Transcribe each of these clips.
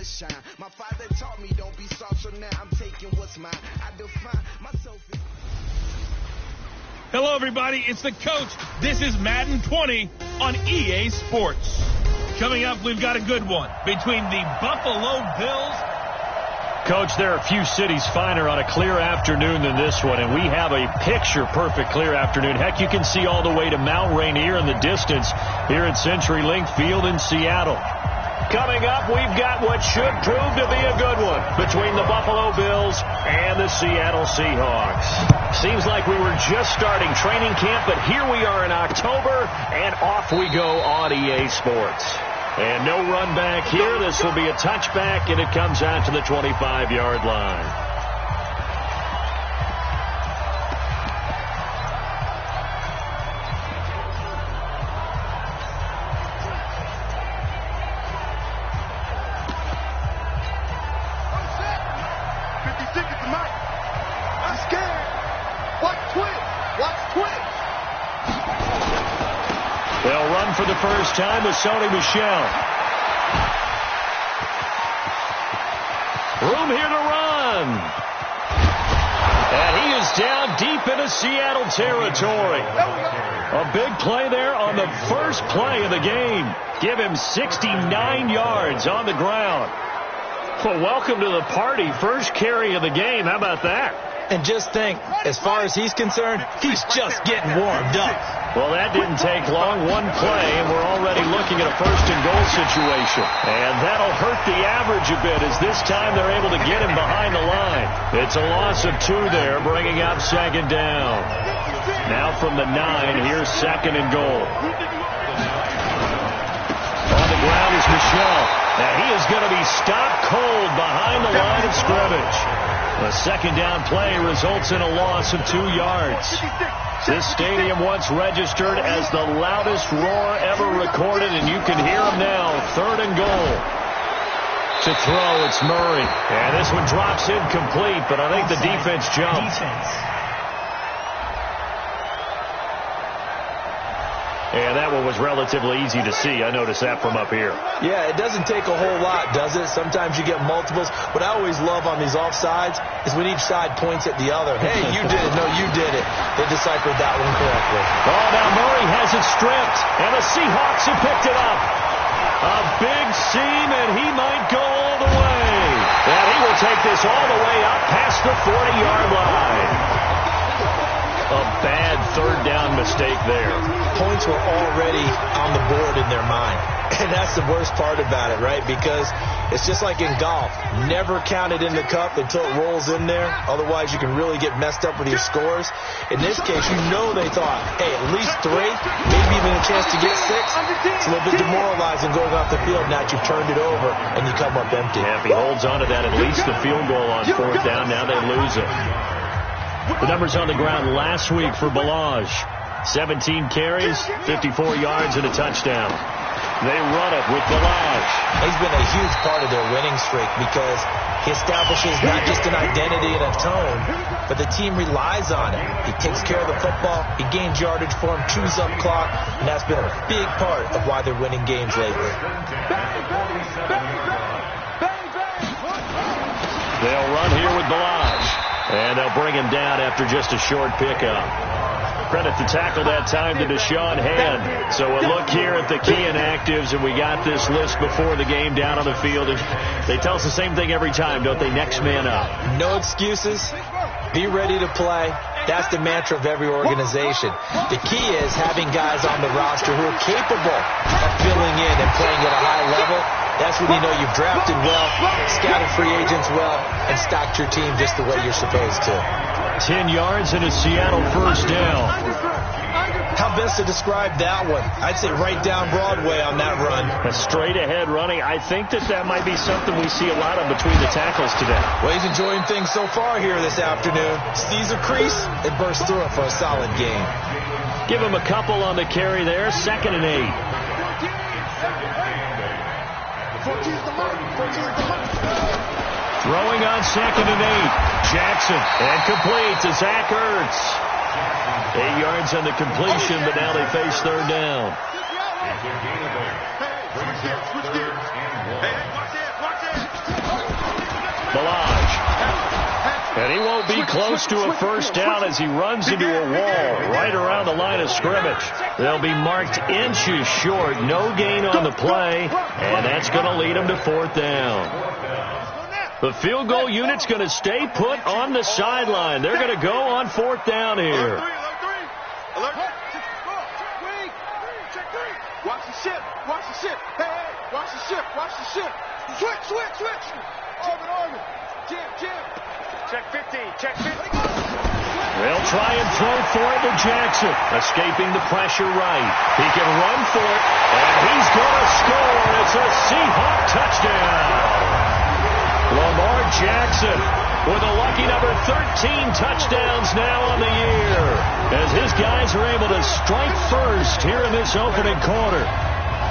shine. My father taught me don't be soft, so now I'm taking what's mine. I define myself as... Hello, everybody. It's the coach. This is Madden 20 on EA Sports. Coming up, we've got a good one between the Buffalo Bills. Coach, there are few cities finer on a clear afternoon than this one, and we have a picture-perfect clear afternoon. Heck, you can see all the way to Mount Rainier in the distance here at CenturyLink Field in Seattle. Coming up, we've got what should prove to be a good one between the Buffalo Bills and the Seattle Seahawks. Seems like we were just starting training camp, but here we are in October, and off we go on EA Sports. And no run back here. This will be a touchback, and it comes out to the 25-yard line. They'll run for the first time with Sony Michel. Room here to run. And he is down deep into Seattle territory. A big play there on the first play of the game. Give him 69 yards on the ground. Well, welcome to the party. First carry of the game. How about that? And just think, as far as he's concerned, he's just getting warmed up. Well, that didn't take long. One play, and we're already looking at a first-and-goal situation. And that'll hurt the average a bit, as this time they're able to get him behind the line. It's a loss of 2 there, bringing up second down. Now from the 9, here's second and goal. On the ground is Michel. Now he is going to be stopped cold behind the line of scrimmage. The second down play results in a loss of 2 yards. This stadium once registered as the loudest roar ever recorded, and you can hear him now. Third and goal. To throw, it's Murray. And this one drops incomplete, but I think the defense jumped. And that one was relatively easy to see. I noticed that from up here. Yeah, it doesn't take a whole lot, does it? Sometimes you get multiples. What I always love on these offsides is when each side points at the other. Hey, you did it. No, you did it. They deciphered that one correctly. Oh, now Murray has it stripped, and the Seahawks have picked it up. A big seam, and he might go all the way. And he will take this all the way up past the 40-yard line. A bad third down mistake there. Points were already on the board in their mind. And that's the worst part about it, right? Because it's just like in golf. Never count it in the cup until it rolls in there. Otherwise, you can really get messed up with your scores. In this case, you know they thought, hey, at least 3, maybe even a chance to get 6. It's a little bit demoralizing going off the field. Now that you've turned it over and you come up empty. Yeah, if he holds on to that, at least the field goal on fourth down. Now they lose it. The numbers on the ground last week for Balaj. 17 carries, 54 yards, and a touchdown. They run it with Balaj. He's been a huge part of their winning streak because he establishes not just an identity and a tone, but the team relies on it. He takes care of the football. He gains yardage for him, chews up clock, and that's been a big part of why they're winning games lately. They'll run here with Balaj. And they'll bring him down after just a short pickup. Credit the tackle that time to Deshaun Hand. So a look here at the key inactives, and we got this list before the game down on the field. They tell us the same thing every time, don't they? Next man up. No excuses. Be ready to play. That's the mantra of every organization. The key is having guys on the roster who are capable of filling in and playing at a high level. That's when you know you've drafted well, scouted free agents well, and stocked your team just the way you're supposed to. 10 yards and a Seattle first down. How best to describe that one? I'd say right down Broadway on that run. A straight ahead running. I think that might be something we see a lot of between the tackles today. Well, he's enjoying things so far here this afternoon. Sees a crease and bursts through it for a solid game. Give him a couple on the carry there. 2nd and 8. Throwing on 2nd and 8. Jackson, and complete to Zach Ertz. 8 yards on the completion, but now they face third down. And he won't be close to a first down as he runs into a wall right around the line of scrimmage. They'll be marked inches short. No gain on the play, and that's going to lead him to fourth down. The field goal unit's going to stay put on the sideline. They're going to go on fourth down here. Watch the ship. Watch the ship. Hey, watch the ship. Watch the ship. Switch. Orbit. Jim. Check 15. They'll try and throw for it to Jackson. Escaping the pressure right. He can run for it, and he's going to score. It's a Seahawk touchdown. Lamar Jackson with a lucky number 13 touchdowns now on the year, as his guys are able to strike first here in this opening quarter.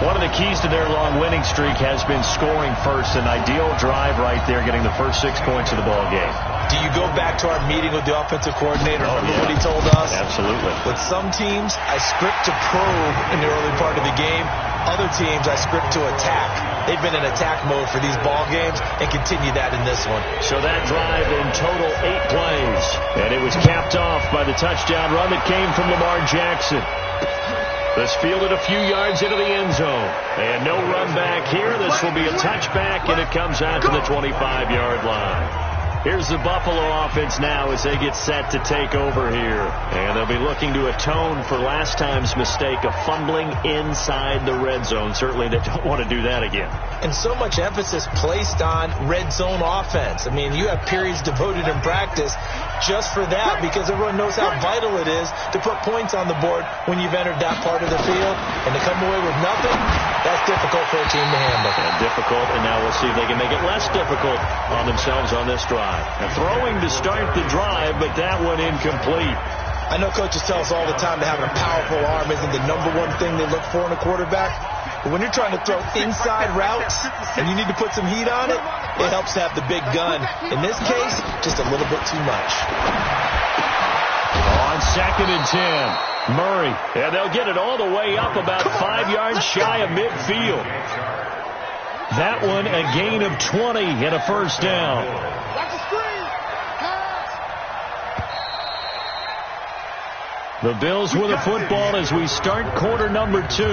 One of the keys to their long winning streak has been scoring first. An ideal drive right there, getting the first 6 points of the ball game. Do you go back to our meeting with the offensive coordinator? Remember what he told us? Absolutely. With some teams, I script to probe in the early part of the game. Other teams, I script to attack. They've been in attack mode for these ball games and continue that in this one. So that drive in total 8 plays. And it was capped off by the touchdown run that came from Lamar Jackson. This fielded a few yards into the end zone. And no run back here. This will be a touchback, and it comes out to the 25-yard line. Here's the Buffalo offense now as they get set to take over here. And they'll be looking to atone for last time's mistake of fumbling inside the red zone. Certainly they don't want to do that again. And so much emphasis placed on red zone offense. I mean, you have periods devoted in practice just for that, because everyone knows how vital it is to put points on the board when you've entered that part of the field. And to come away with nothing, that's difficult for a team to handle. And difficult, and now we'll see if they can make it less difficult on themselves on this drive. Now, throwing to start the drive, but that one incomplete. I know coaches tell us all the time that having a powerful arm isn't the number one thing they look for in a quarterback. But when you're trying to throw inside routes and you need to put some heat on it, it helps to have the big gun. In this case, just a little bit too much. On 2nd and 10, Murray. And they'll get it all the way up about 5 yards shy of midfield. That one a gain of 20 and a first down. The Bills with a football as we start quarter number 2,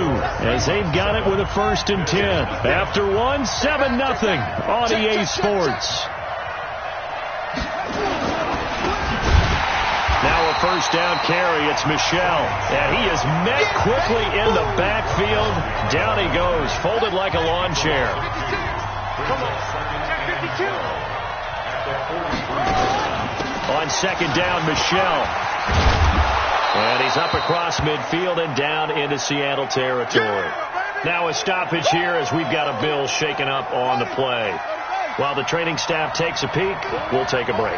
as they've got it with a 1st and 10. After 1, 7-0 on EA Sports. Now a first down carry. It's Michel. And he is met quickly in the backfield. Down he goes, folded like a lawn chair. On 2nd down, Michel. And he's up across midfield and down into Seattle territory. Now a stoppage here as we've got a Bill shaken up on the play. While the training staff takes a peek, we'll take a break.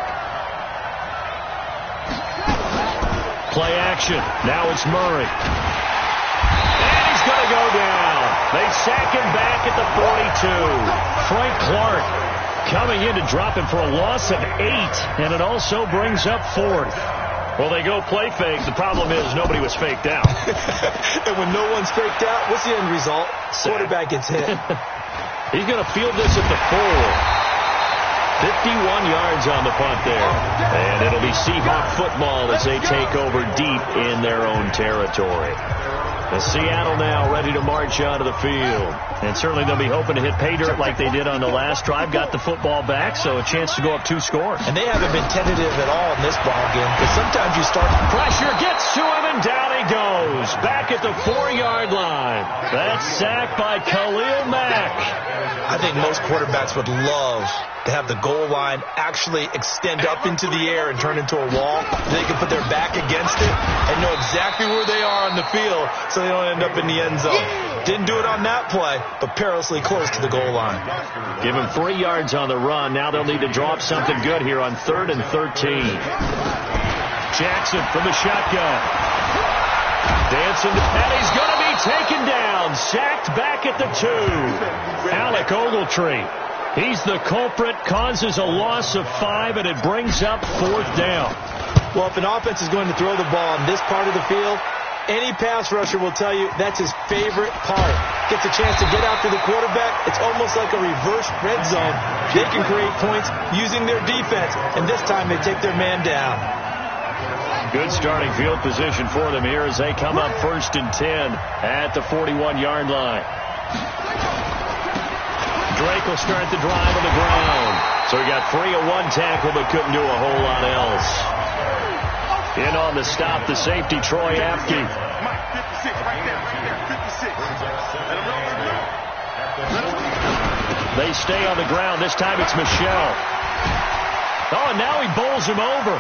Play action. Now it's Murray. And he's going to go down. They sack him back at the 42. Frank Clark coming in to drop him for a loss of 8. And it also brings up 4th. Well, they go play fake. The problem is nobody was faked out. And when no one's faked out, what's the end result? Quarterback gets hit. He's going to field this at the 4. 51 yards on the punt there. And it'll be Seahawk football as they take over deep in their own territory. The Seattle now ready to march onto the field. And certainly they'll be hoping to hit pay dirt like they did on the last drive. Got the football back, so a chance to go up 2 scores. And they haven't been tentative at all in this ball game, because sometimes you start. Pressure gets to him, and down he goes. Back at the 4-yard line. That's sacked by Khalil Mack. I think most quarterbacks would love to have the goal line actually extend up into the air and turn into a wall. They can put their back against it and know exactly where they are on the field so they don't end up in the end zone. Didn't do it on that play, but perilously close to the goal line. Give them 3 yards on the run. Now they'll need to draw up something good here on 3rd and 13. Jackson from the shotgun. Dancing, and he's going to be taken down. Sacked back at the 2. Alec Ogletree. He's the culprit, causes a loss of 5, and it brings up 4th down. Well, if an offense is going to throw the ball on this part of the field, any pass rusher will tell you that's his favorite part. gets a chance to get after the quarterback, it's almost like a reverse red zone. They can create points using their defense, and this time they take their man down. Good starting field position for them here as they come up 1st and 10 at the 41-yard line. Drake will start the drive on the ground. So he got free of one tackle but couldn't do a whole lot else. In on the stop, the safety, Troy Apke. Mike, 56, right there, 56. They stay on the ground. This time it's Michel. Oh, and now he bowls him over.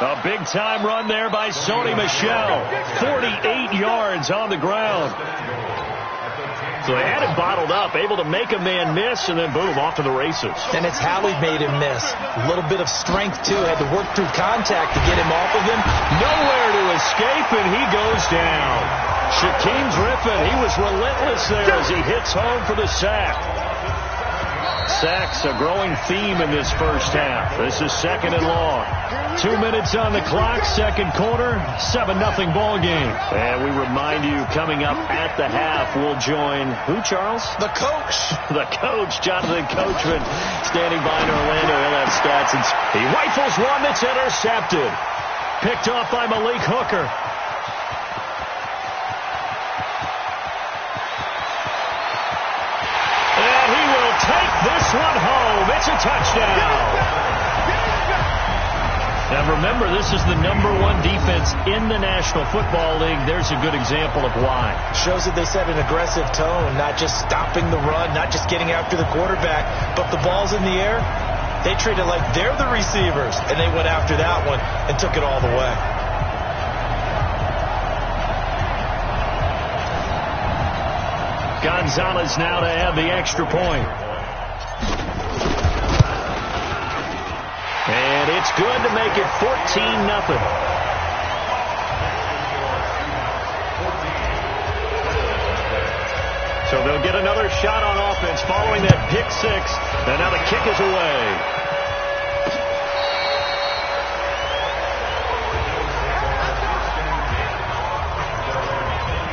A big-time run there by Sony Michel. 48 yards on the ground. So they had him bottled up, able to make a man miss, and then boom, off to the races. And it's how he made him miss. A little bit of strength, too. Had to work through contact to get him off of him. Nowhere to escape, and he goes down. Shaquem Griffin, he was relentless there as he hits home for the sack. Sacks a growing theme in this first half. This is 2nd and long. 2 minutes on the clock, second quarter, 7-0 ball game. And we remind you, coming up at the half, we'll join who, Charles? The coach. The coach, Jonathan Coachman, standing by in Orlando. He'll have stats. And he rifles one that's intercepted. Picked off by Malik Hooker. And he will take this one home. It's a touchdown. Now remember, this is the #1 defense in the National Football League. There's a good example of why. Shows that they set an aggressive tone, not just stopping the run, not just getting after the quarterback, but the ball's in the air. They treat it like they're the receivers, and they went after that one and took it all the way. Gonzalez now to add the extra point. And it's good to make it 14-0. So they'll get another shot on offense following that pick six. And now the kick is away.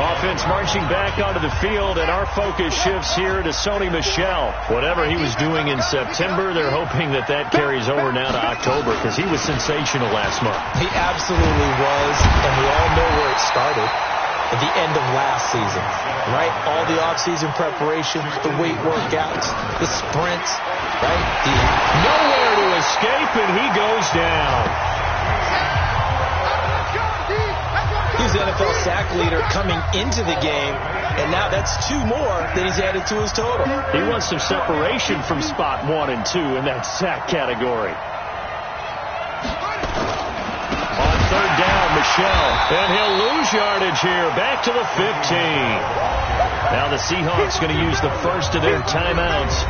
Offense marching back onto the field, and our focus shifts here to Sony Michel. Whatever he was doing in September, they're hoping that that carries over now to October because he was sensational last month. He absolutely was, and we all know where it started. At the end of last season, right? All the off-season preparation, the weight workouts, the sprints, right? Nowhere to escape, and he goes down. He's the NFL sack leader coming into the game, and now that's 2 more that he's added to his total. He wants some separation from spot 1 and 2 in that sack category. On 3rd down, Michel, and he'll lose yardage here, back to the 15. Now the Seahawks going to use the first of their timeouts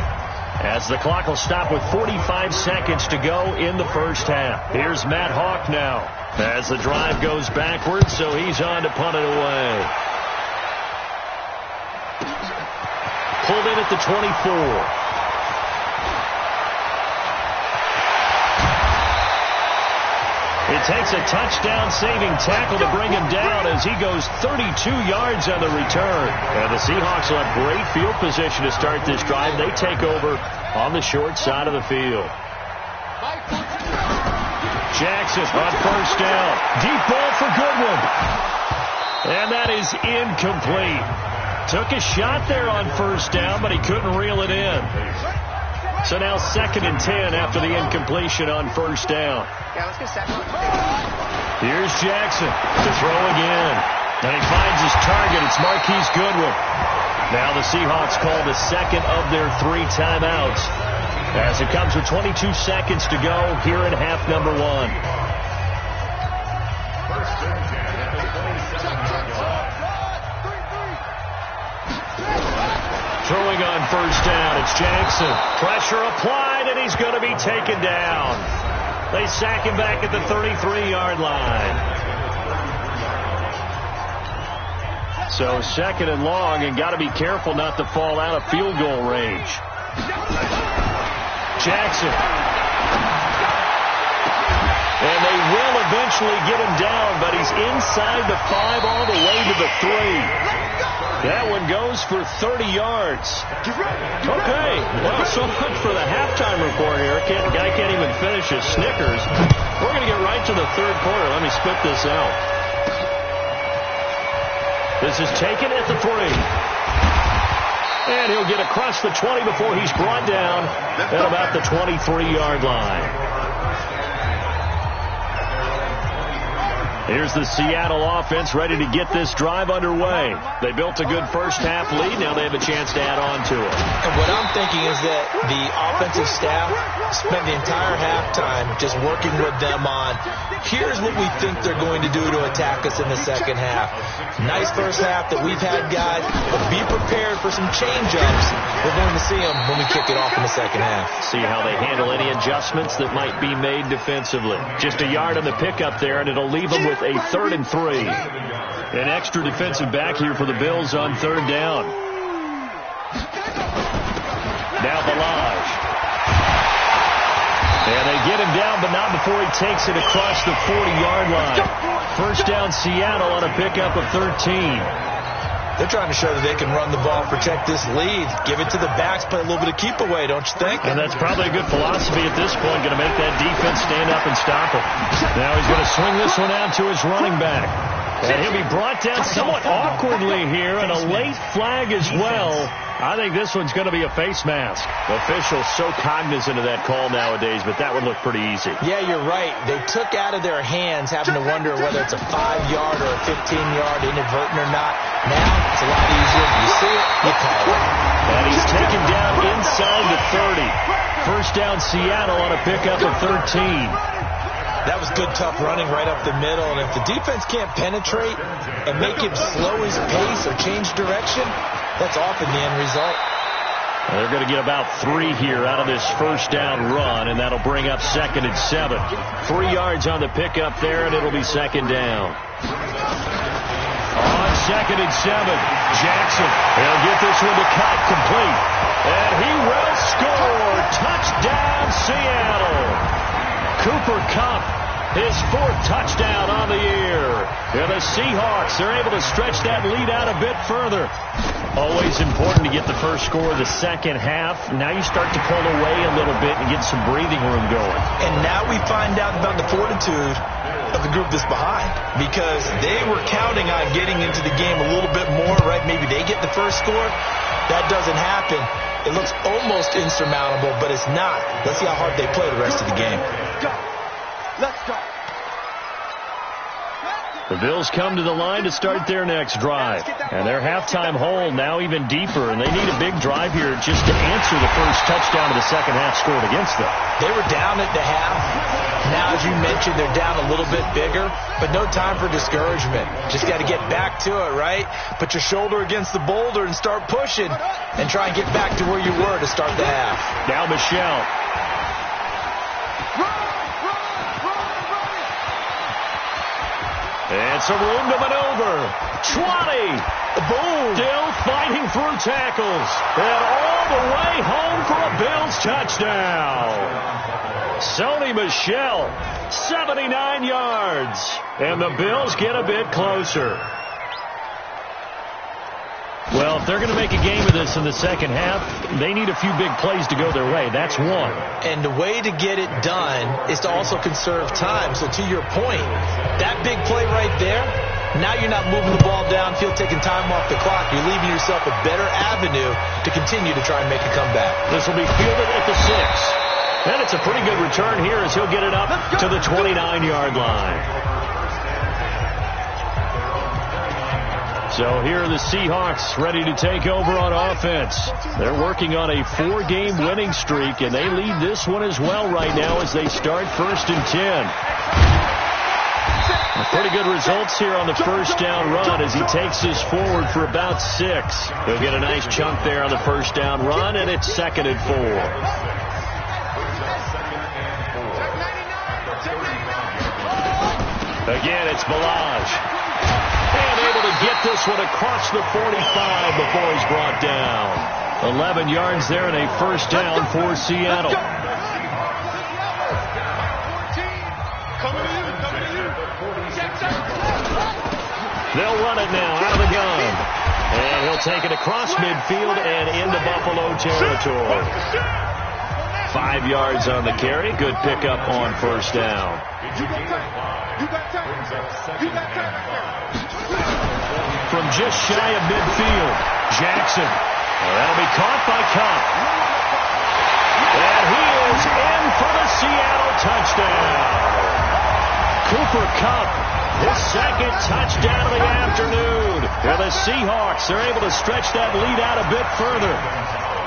as the clock will stop with 45 seconds to go in the first half. Here's Matt Hawk now as the drive goes backwards, so he's on to punt it away. Pulled in at the 24. It takes a touchdown-saving tackle to bring him down as he goes 32 yards on the return. And the Seahawks will have great field position to start this drive. They take over on the short side of the field. Jackson on 1st down. Deep ball for Goodwin. And that is incomplete. Took a shot there on 1st down, but he couldn't reel it in. So now 2nd and 10 after the incompletion on 1st down. Here's Jackson to throw again. And he finds his target. It's Marquise Goodwin. Now the Seahawks call the 2nd of their 3 timeouts as it comes with 22 seconds to go here in half number 1. Throwing on 1st down, it's Jackson. Pressure applied, and he's going to be taken down. They sack him back at the 33-yard line. So 2nd and long, and got to be careful not to fall out of field goal range. Jackson. And they will eventually get him down, but he's inside the 5 all the way to the 3. That one goes for 30 yards. Okay, well, so much for the halftime report here. Guy can't even finish his Snickers. We're going to get right to the third quarter. Let me spit this out. This is taken at the 3. And he'll get across the 20 before he's brought down at about the 23-yard line. Here's the Seattle offense ready to get this drive underway. They built a good first-half lead. Now they have a chance to add on to it. And what I'm thinking is that the offensive staff spent the entire halftime just working with them on, here's what we think they're going to do to attack us in the second half. Nice first half that we've had, guys, but be prepared for some change-ups. We're going to see them when we kick it off in the second half. See how they handle any adjustmts that might be made defensively. Just a yard on the pickup there, and it'll leave them with a 3rd and 3. An extra defensive back here for the Bills on 3rd down. Now Balaj. And they get him down, but not before he takes it across the 40-yard line. First down Seattle on a pickup of 13. They're trying to show that they can run the ball, protect this lead, give it to the backs, play a little bit of keep away, don't you think? And that's probably a good philosophy at this point, going to make that defense stand up and stop him. Now he's going to swing this one out to his running back. And he'll be brought down somewhat awkwardly here, and a late flag as well. I think this one's going to be a face mask. Officials so cognizant of that call nowadays, but that would look pretty easy. Yeah, you're right. They took out of their hands having to wonder whether it's a 5-yard or a 15-yard, inadvertent or not. Now it's a lot easier. You see it, you call it. And he's taken down inside the 30. First down Seattle on a pickup of 13. That was good, tough running right up the middle. And if the defense can't penetrate and make him slow his pace or change direction, that's often the end result. They're going to get about 3 here out of this first down run, and that'll bring up 2nd and 7. 3 yards on the pickup there, and it'll be 2nd down. On 2nd and 7, Jackson. He'll get this one to cut complete. And he will score. Touchdown, Seattle. Cooper Kupp, his 4th touchdown on the year. And the Seahawks are able to stretch that lead out a bit further. Always important to get the first score of the second half. Now you start to pull away a little bit and get some breathing room going. And now we find out about the fortitude of the group that's behind, because they were counting on getting into the game a little bit more, right? Maybe they get the first score. That doesn't happen. It looks almost insurmountable, but it's not. Let's see how hard they play the rest of the game. Let's go. The Bills come to the line to start their next drive. And their halftime hole now even deeper, and they need a big drive here just to answer the first touchdown of the second half scored against them. They were down at the half. Now, as you mentioned, they're down a little bit bigger, but no time for discouragement. Just got to get back to it, right? Put your shoulder against the boulder and start pushing and try and get back to where you were to start the half. Now Michelle. And some room to maneuver. 20. Boom. Still fighting through tackles. And all the way home for a Bills touchdown. Sony Michel, 79 yards. And the Bills get a bit closer. Well, if they're going to make a game of this in the second half, they need a few big plays to go their way. That's one. And the way to get it done is to also conserve time. So to your point, that big play right there, now you're not moving the ball downfield, taking time off the clock. You're leaving yourself a better avenue to continue to try and make a comeback. This will be fielded at the 6. And it's a pretty good return here as he'll get it up to the 29-yard line. So here are the Seahawks ready to take over on offense. They're working on a 4-game winning streak, and they lead this one as well right now as they start 1st and 10. Pretty good results here on the first down run as he takes this forward for about 6. He'll get a nice chunk there on the first down run, and it's 2nd and 4. Again, it's Balaj. And able to get this one across the 45 before he's brought down. 11 yards there and a first down for Seattle. They'll run it now out of the gun. And he'll take it across midfield and into Buffalo territory. 5 yards on the carry. Good pickup on first down. From just shy of midfield, Jackson. That'll be caught by Cup. And he is in for the Seattle touchdown. Cooper Kupp, his second touchdown of the afternoon. And the Seahawks are able to stretch that lead out a bit further.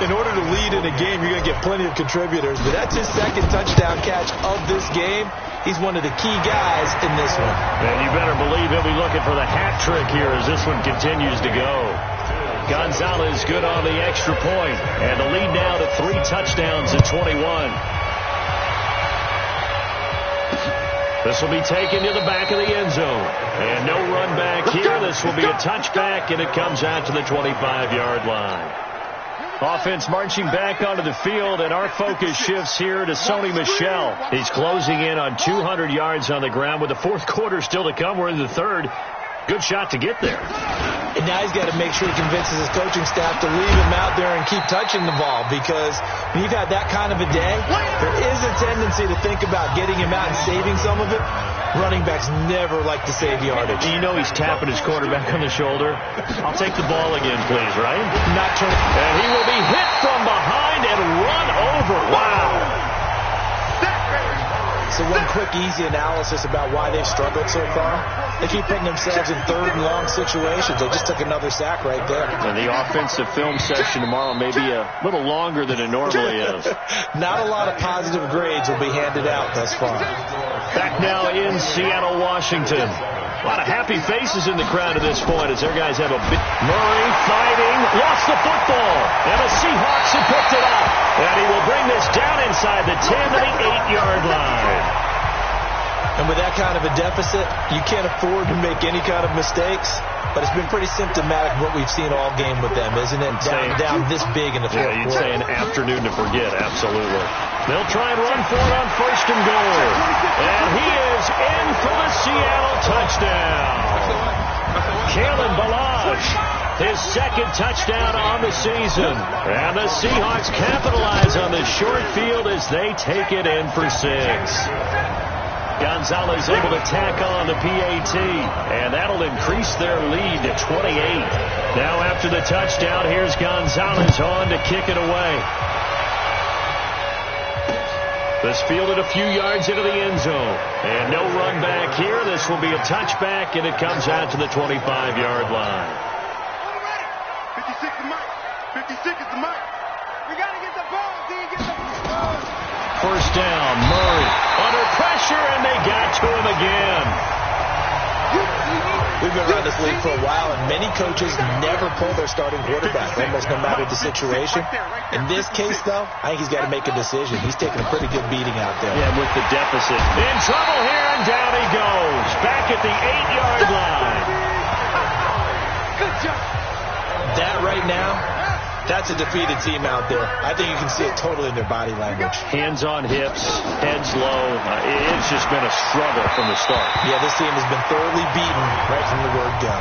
In order to lead in a game, you're going to get plenty of contributors. But that's his second touchdown catch of this game. He's one of the key guys in this one. And you better believe he'll be looking for the hat trick here as this one continues to go. Gonzalez good on the extra point. And the lead now to 3 touchdowns at 21. This will be taken to the back of the end zone. And no run back here. This will be a touchback, and it comes out to the 25-yard line. Offense marching back onto the field, and our focus shifts here to Sony Michel. He's closing in on 200 yards on the ground with the fourth quarter still to come. We're in the third. Good shot to get there. And now he's got to make sure he convinces his coaching staff to leave him out there and keep touching the ball, because when you've had that kind of a day, there is a tendency to think about getting him out and saving some of it. Running backs never like to save yardage. You know he's tapping his quarterback on the shoulder. I'll take the ball again, please, right? Not turning. And he will be hit from behind and run over. Wow. So one quick, easy analysis about why they've struggled so far. They keep putting themselves in third and long situations. They just took another sack right there. And the offensive film session tomorrow may be a little longer than it normally is. Not a lot of positive grades will be handed out thus far. Back now in Seattle, Washington. A lot of happy faces in the crowd at this point as their guys have a big... Murray fighting, lost the football, and the Seahawks have picked it up. And he will bring this down inside the 10 to the 8-yard line. And with that kind of a deficit, you can't afford to make any kind of mistakes. But it's been pretty symptomatic of what we've seen all game with them, isn't it? Down this big in the fourth quarter. Yeah, you'd say an afternoon to forget, absolutely. They'll try and run for it on first and goal. And he is in for the Seattle touchdown. Kalen Ballage, his second touchdown on the season. And the Seahawks capitalize on the short field as they take it in for 6. Gonzalez able to tack on the PAT, and that'll increase their lead to 28. Now after the touchdown, here's Gonzalez on to kick it away. This fielded a few yards into the end zone, and no run back here. This will be a touchback, and it comes out to the 25-yard line. 56 is Mike. 56 is the Mike. We got to get the ball. Get the ball. First down, Murray under pressure, and they got to him again. We've been around this league for a while, and many coaches never pull their starting quarterback, almost no matter the situation. In this case, though, I think he's got to make a decision. He's taking a pretty good beating out there. Yeah, with the deficit. In trouble here, and down he goes. Back at the 8-yard line. Good job. That right now, that's a defeated team out there. I think you can see it totally in their body language. Hands on hips, heads low. It's just been a struggle from the start. Yeah, this team has been thoroughly beaten right from the word go.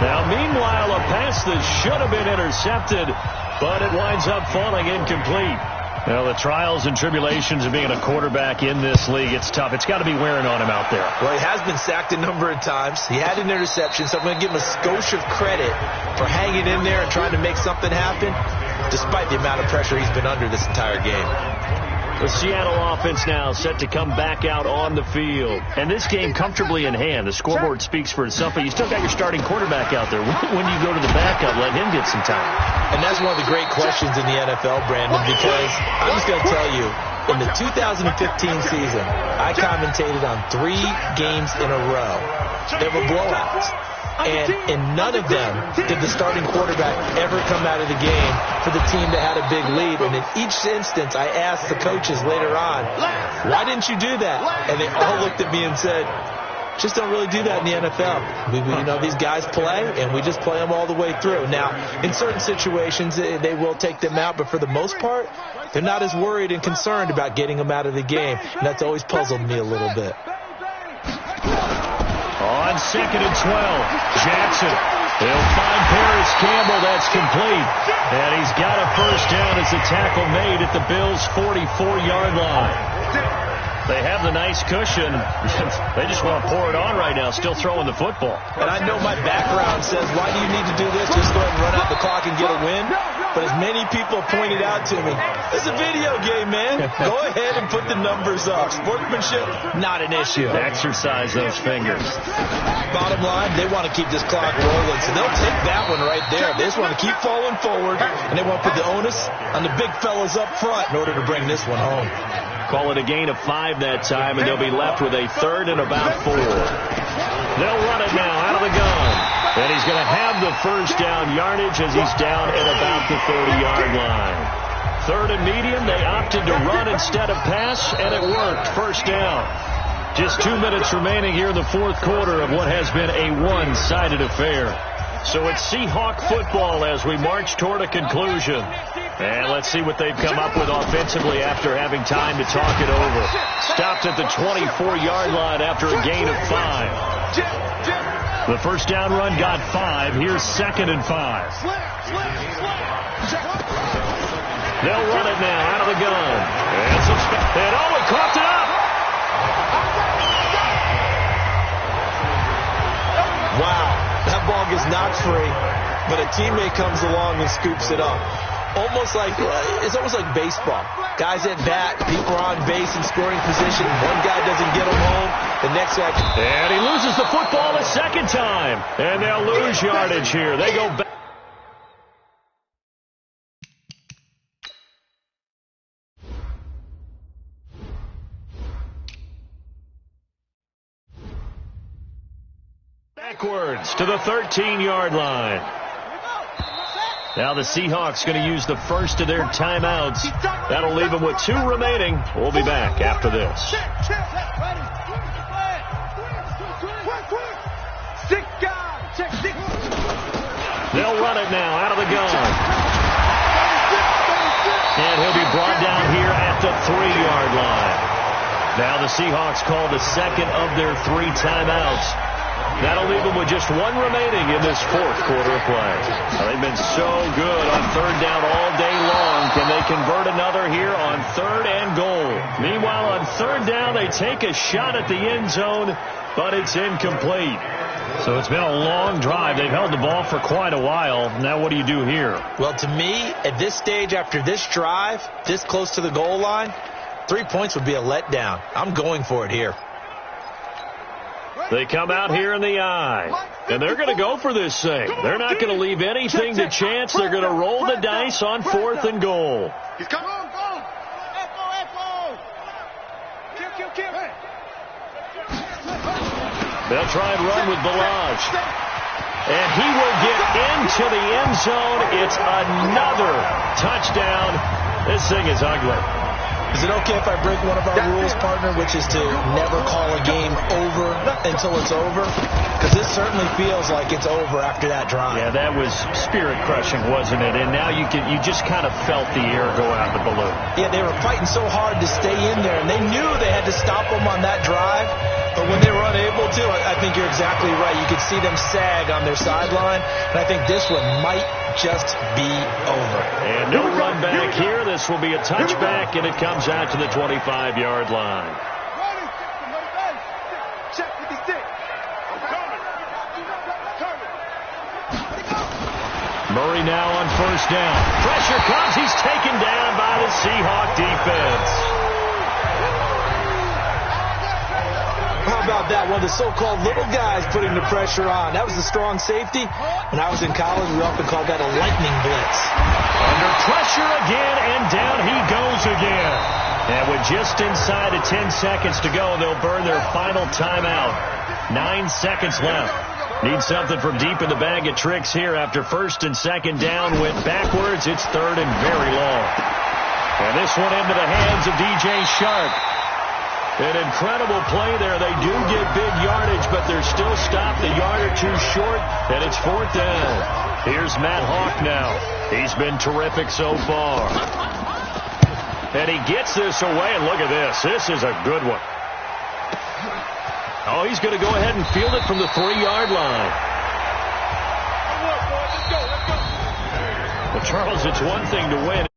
Now, meanwhile, a pass that should have been intercepted, but it winds up falling incomplete. Well, the trials and tribulations of being a quarterback in this league, it's tough. It's got to be wearing on him out there. Well, he has been sacked a number of times. He had an interception, so I'm going to give him a skosh of credit for hanging in there and trying to make something happen, despite the amount of pressure he's been under this entire game. The Seattle offense now set to come back out on the field. And this game comfortably in hand. The scoreboard speaks for itself, but you still got your starting quarterback out there. When do you go to the backup, let him get some time? And that's one of the great questions in the NFL, Brandon, because I'm just going to tell you, in the 2015 season, I commentated on 3 games in a row. They were blowouts. And in none of them did the starting quarterback ever come out of the game for the team that had a big lead. And in each instance, I asked the coaches later on, why didn't you do that? And they all looked at me and said, just don't really do that in the NFL. You know, these guys play, and we just play them all the way through. Now, in certain situations, they will take them out, but for the most part, they're not as worried and concerned about getting them out of the game. And that's always puzzled me a little bit. On 2nd and 12, Jackson. He'll find Paris Campbell. That's complete. And he's got a first down as the tackle made at the Bills' 44-yard line. They have the nice cushion. They just want to pour it on right now, still throwing the football. And I know my background says, why do you need to do this? Just go ahead and run out the clock and get a win. But as many people pointed out to me, it's a video game, man. Go ahead and put the numbers up. Sportsmanship, not an issue. Exercise those fingers. Bottom line, they want to keep this clock rolling, so they'll take that one right there. They just want to keep falling forward, and they want to put the onus on the big fellas up front in order to bring this one home. Call it a gain of 5 that time, and they'll be left with a 3rd and about 4. They'll run it now out of the gun. And he's going to have the first down yardage as he's down at about the 30-yard line. 3rd and medium, they opted to run instead of pass, and it worked. First down. Just 2 minutes remaining here in the 4th quarter of what has been a one-sided affair. So it's Seahawk football as we march toward a conclusion. And let's see what they've come up with offensively after having time to talk it over. Stopped at the 24-yard line after a gain of 5. The first down run got 5. Here's 2nd and 5. They'll run it now out of the gun. And Owen coughed it up. Wow, that ball gets knocked free, but a teammate comes along and scoops it up. It's almost like baseball. Guys at bat, people are on base in scoring position. One guy doesn't get them home, the next guy. And he loses the football a second time. And they'll lose yardage here. They go back. Backwards to the 13-yard line. Now the Seahawks going to use the first of their timeouts. That'll leave them with 2 remaining. We'll be back after this. They'll run it now out of the gun. And he'll be brought down here at the 3-yard line. Now the Seahawks call the second of their 3 timeouts. That'll leave them with just 1 remaining in this 4th quarter of play. They've been so good on 3rd down all day long. Can they convert another here on 3rd and goal? Meanwhile, on 3rd down, they take a shot at the end zone, but it's incomplete. So it's been a long drive. They've held the ball for quite a while. Now what do you do here? Well, to me, at this stage, after this drive, this close to the goal line, 3 points would be a letdown. I'm going for it here. They come out here in the eye, and they're going to go for this thing. They're not going to leave anything to chance. They're going to roll the dice on 4th and goal. He's coming on, go. Kill. They'll try and run with Balaj. And he will get into the end zone. It's another touchdown. This thing is ugly. Is it okay if I break one of our rules, partner, which is to never call a game over until it's over? Because this certainly feels like it's over after that drive. Yeah, that was spirit-crushing, wasn't it? And now you just kind of felt the air go out the balloon. Yeah, they were fighting so hard to stay in there, and they knew they had to stop them on that drive. But when they were unable to, I think you're exactly right. You could see them sag on their sideline, and I think this one might just be over. And no run back here. This will be a touchback, and it comes out to the 25-yard line. Murray now on 1st down. Pressure comes. He's taken down by the Seahawk defense. How about that? One of the so-called little guys putting the pressure on. That was the strong safety. When I was in college, we often called that a lightning blitz. Under pressure again, and down he goes again. And with just inside of 10 seconds to go, they'll burn their final timeout. 9 seconds left. Need something from deep in the bag of tricks here after 1st and 2nd down went backwards. It's 3rd and very long. And this one into the hands of DJ Sharp. An incredible play there. They do get big yardage, but they're still stopped a yard or 2 short, and it's 4th down. Here's Matt Hawk now. He's been terrific so far. And he gets this away, and look at this. This is a good one. Oh, he's going to go ahead and field it from the 3-yard line. Well, Charles, it's one thing to win.